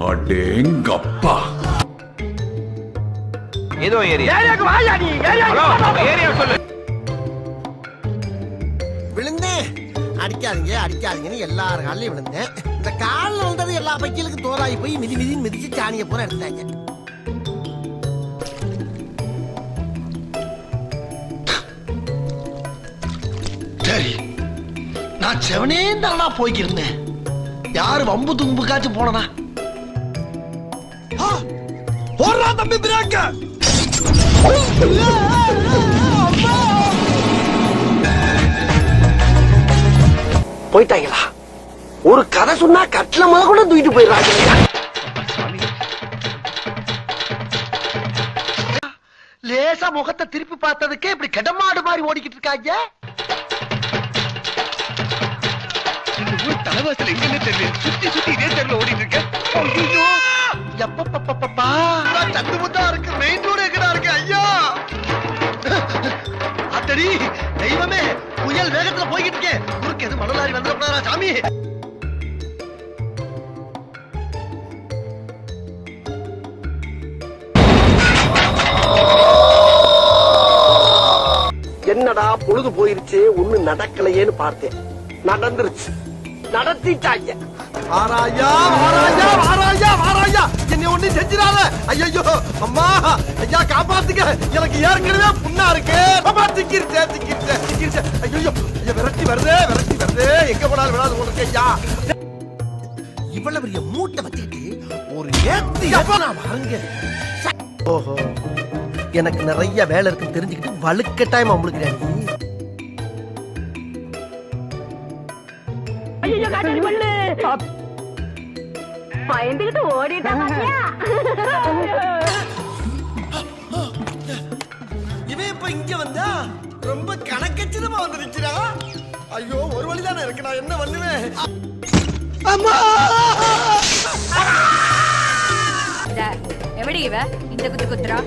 அடேங்கப்பா. ஏதோ ஏரியா சொல்லு. விழுந்தேன், அடிக்காதீங்கன்னு எல்லாரும் காலையும் விழுந்தேன். இந்த காலில் வந்தது எல்லா பைக்கிலுக்கும் தோலாகி போய் மிதிச்சு சாணியை பூரா எடுத்தாங்க. சரி, நான் செவனே தானா போய்க்கிருந்தேன். யாரு வம்பு தும்புக்காச்சும் போனனா? போடுறா தம்பி பிரேக்க. போயிட்டாங்களா? ஒரு கதை சொன்னா கட்டில முத கூட தூக்கிட்டு போயிடுறாங்க. லேசா முகத்தை திருப்பி பார்த்ததுக்கே இப்படி கடமாடு மாதிரி ஓடிக்கிட்டு இருக்காங்க. தலைவாசல் எங்கன்னு தெரியல, சுத்தி இதே தெருல ஓடிட்டு இருக்கேன். எப்பப்பா சந்து முத்தா இருக்கு. மெயின் ரோடு எங்கடா இருக்கு ஐயா? அத்தடி தெய்வமே, புயல் வேகத்துல போய்கிட்டு இருக்கேன். குறுக்கு எது மணலாரி வந்துடப்படாதா சாமி? என்னடா பொழுது போயிருச்சு, ஒண்ணு நடக்கலையேன்னு பார்த்தேன். நடந்துருச்சு, நடத்திட்டாங்க. ஆராயா ஆராயா ஆராயா ஆராயா, என்னை ஒண்ணு செஞ்சிடாத. ஐயோ அம்மா, ஐயா காப்பாத்துங்க, எனக்கு ஏற்கனவே புண்ணா இருக்கு. திக்கிருச்சே. ஐயோ விரட்டி வருதே, எங்க போனாலும் விடாது உங்களுக்கு. ஐயா இவ்வளவு பெரிய மூட்டை வச்சுக்கிட்டு ஒரு ஏத்தி வாருங்க. ஓஹோ, எனக்கு நிறைய வேலை இருக்குன்னு தெரிஞ்சுக்கிட்டு வலுக்கட்டாயமா முழுக்கிறேன். பயந்துகிட்டு ஓடிட்டான். இவன் இப்ப இங்க வந்தா ரொம்ப கணக்கச்சிதமா வந்து நிக்கிறா. ஐயோ, ஒரு வழிதானே இருக்கு, நான் என்ன பண்ணுவேன்? அம்மா, எப்படி இவ இந்த குத்துறா?